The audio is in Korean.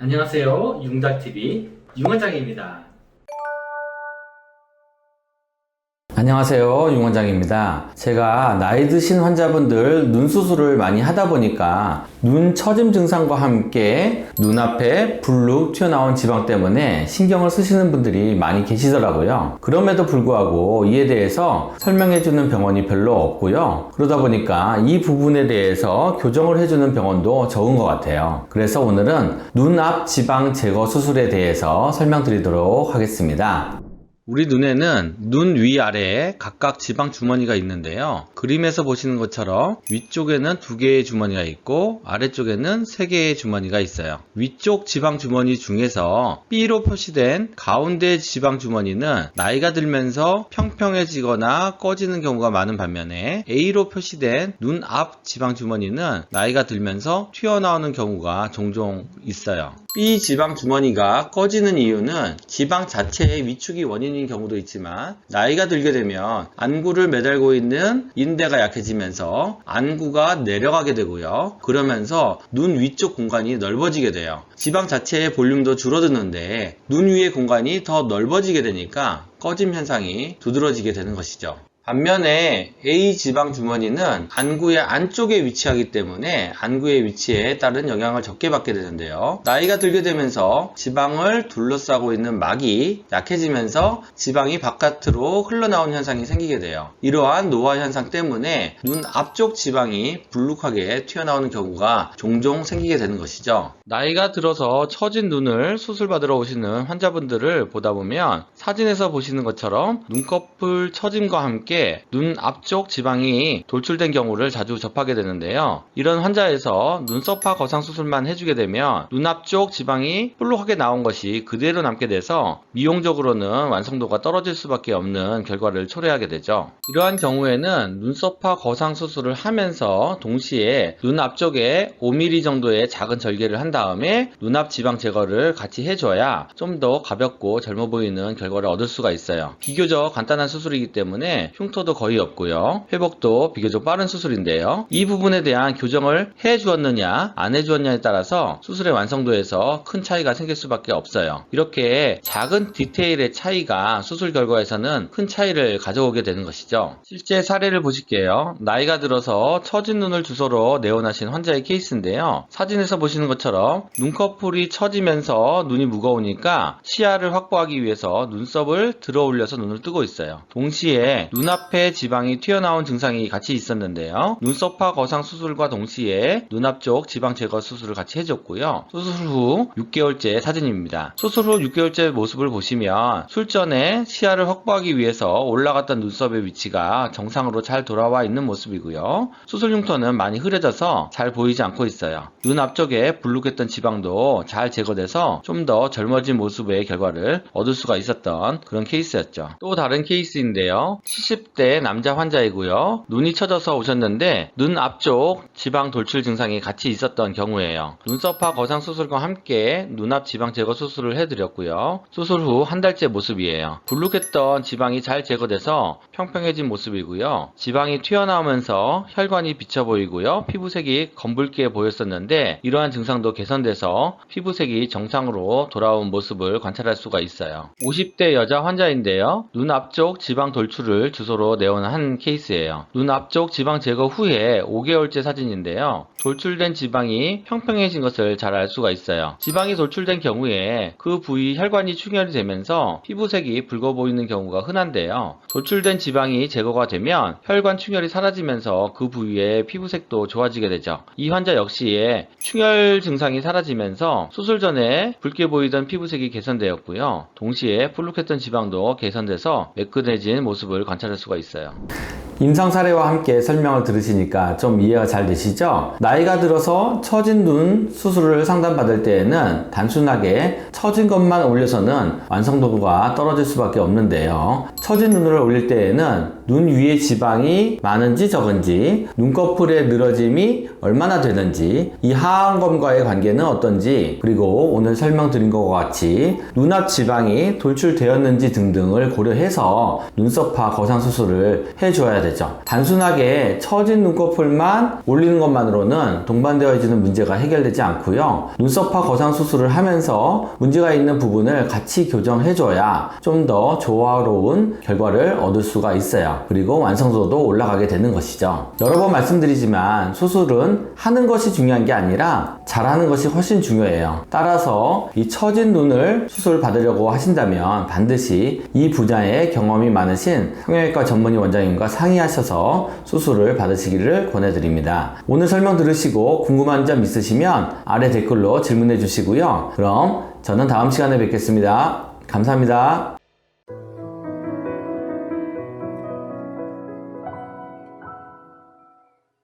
안녕하세요. 융닥TV 융원장입니다. 안녕하세요. 융원장입니다. 제가 나이 드신 환자분들 눈 수술을 많이 하다 보니까 눈 처짐 증상과 함께 눈앞에 불룩 튀어나온 지방 때문에 신경을 쓰시는 분들이 많이 계시더라고요. 그럼에도 불구하고 이에 대해서 설명해주는 병원이 별로 없고요. 그러다 보니까 이 부분에 대해서 교정을 해주는 병원도 적은 것 같아요. 그래서 오늘은 눈앞 지방 제거 수술에 대해서 설명드리도록 하겠습니다. 우리 눈에는 눈 위아래에 각각 지방 주머니가 있는데요. 그림에서 보시는 것처럼 위쪽에는 2개의 주머니가 있고 아래쪽에는 3개의 주머니가 있어요. 위쪽 지방 주머니 중에서 B로 표시된 가운데 지방 주머니는 나이가 들면서 평평해지거나 꺼지는 경우가 많은 반면에 A로 표시된 눈 앞 지방 주머니는 나이가 들면서 튀어나오는 경우가 종종 있어요. B 지방 주머니가 꺼지는 이유는 지방 자체의 위축이 원인인 경우도 있지만 나이가 들게 되면 안구를 매달고 있는 인대가 약해지면서 안구가 내려가게 되고요. 그러면서 눈 위쪽 공간이 넓어지게 돼요. 지방 자체의 볼륨도 줄어드는데 눈 위의 공간이 더 넓어지게 되니까 꺼짐 현상이 두드러지게 되는 것이죠. 반면에 A 지방 주머니는 안구의 안쪽에 위치하기 때문에 안구의 위치에 따른 영향을 적게 받게 되는데요. 나이가 들게 되면서 지방을 둘러싸고 있는 막이 약해지면서 지방이 바깥으로 흘러나온 현상이 생기게 돼요. 이러한 노화 현상 때문에 눈 앞쪽 지방이 불룩하게 튀어나오는 경우가 종종 생기게 되는 것이죠. 나이가 들어서 처진 눈을 수술받으러 오시는 환자분들을 보다 보면 사진에서 보시는 것처럼 눈꺼풀 처짐과 함께 눈 앞쪽 지방이 돌출된 경우를 자주 접하게 되는데요. 이런 환자에서 눈썹화 거상 수술만 해주게 되면 눈 앞쪽 지방이 볼록하게 나온 것이 그대로 남게 돼서 미용적으로는 완성도가 떨어질 수밖에 없는 결과를 초래하게 되죠. 이러한 경우에는 눈썹화 거상 수술을 하면서 동시에 눈 앞쪽에 5mm 정도의 작은 절개를 한 다음에 눈 앞 지방 제거를 같이 해줘야 좀 더 가볍고 젊어 보이는 결과를 얻을 수가 있어요. 비교적 간단한 수술이기 때문에 흉터도 거의 없고요. 회복도 비교적 빠른 수술인데요. 이 부분에 대한 교정을 해주었느냐 안 해주었냐에 따라서 수술의 완성도에서 큰 차이가 생길 수밖에 없어요. 이렇게 작은 디테일의 차이가 수술 결과에서는 큰 차이를 가져오게 되는 것이죠. 실제 사례를 보실게요. 나이가 들어서 처진 눈을 주소로 내원하신 환자의 케이스인데요. 사진에서 보시는 것처럼 눈꺼풀이 처지면서 눈이 무거우니까 시야를 확보하기 위해서 눈썹을 들어 올려서 눈을 뜨고 있어요. 동시에 눈앞에 지방이 튀어나온 증상이 같이 있었는데요. 눈썹화 거상 수술과 동시에 눈 앞쪽 지방 제거 수술을 같이 해줬고요. 수술 후 6개월째 사진입니다. 수술 후 6개월째 모습을 보시면 술전에 시야를 확보하기 위해서 올라갔던 눈썹의 위치가 정상으로 잘 돌아와 있는 모습이고요. 수술 흉터는 많이 흐려져서 잘 보이지 않고 있어요. 눈 앞쪽에 불룩했던 지방도 잘 제거돼서 좀 더 젊어진 모습의 결과를 얻을 수가 있었던 그런 케이스였죠. 또 다른 케이스인데요. 70대 남자 환자이고요. 눈이 처져서 오셨는데 눈 앞쪽 지방 돌출 증상이 같이 있었던 경우예요. 눈썹화 거상 수술과 함께 눈 앞 지방 제거 수술을 해드렸고요. 수술 후 한 달째 모습이에요. 불룩했던 지방이 잘 제거돼서 평평해진 모습이고요. 지방이 튀어나오면서 혈관이 비쳐 보이고요. 피부색이 검붉게 보였었는데 이러한 증상도 개선돼서 피부색이 정상으로 돌아온 모습을 관찰할 수가 있어요. 50대 여자 환자인데요. 눈 앞쪽 지방 돌출을 주소로 내원한 케이스예요. 눈 앞쪽 지방 제거 후에 5개월째 사진인데요. 돌출된 지방이 평평해진 것을 잘 알 수가 있어요. 지방이 돌출된 경우에 그 부위 혈관이 충혈이 되면서 피부색이 붉어 보이는 경우가 흔한데요. 돌출된 지방이 제거가 되면 혈관 충혈이 사라지면서 그 부위의 피부색도 좋아지게 되죠. 이 환자 역시 충혈 증상이 사라지면서 수술 전에 붉게 보이던 피부색이 개선되었고요. 동시에 불룩했던 지방도 개선돼서 매끈해진 모습을 관찰할 수가 있어요. 임상 사례와 함께 설명을 들으시니까 좀 이해가 잘 되시죠? 나이가 들어서 처진 눈 수술을 상담받을 때에는 단순하게 처진 것만 올려서는 완성도가 떨어질 수밖에 없는데요. 처진 눈을 올릴 때에는 눈 위에 지방이 많은지 적은지, 눈꺼풀의 늘어짐이 얼마나 되는지, 이 하안검과의 관계는 어떤지, 그리고 오늘 설명드린 것과 같이 눈앞 지방이 돌출되었는지 등등을 고려해서 눈썹화 거상 수술을 수술을 해줘야 되죠. 단순하게 처진 눈꺼풀만 올리는 것만으로는 동반되어지는 문제가 해결되지 않고요. 눈썹화 거상 수술을 하면서 문제가 있는 부분을 같이 교정해줘야 좀 더 조화로운 결과를 얻을 수가 있어요. 그리고 완성도도 올라가게 되는 것이죠. 여러 번 말씀드리지만 수술은 하는 것이 중요한 게 아니라 잘하는 것이 훨씬 중요해요. 따라서 이 처진 눈을 수술 받으려고 하신다면 반드시 이 분야에 경험이 많으신 성형외과 전문의 원장님과 상의하셔서 수술을 받으시기를 권해드립니다. 오늘 설명 들으시고 궁금한 점 있으시면 아래 댓글로 질문해 주시고요. 그럼 저는 다음 시간에 뵙겠습니다. 감사합니다.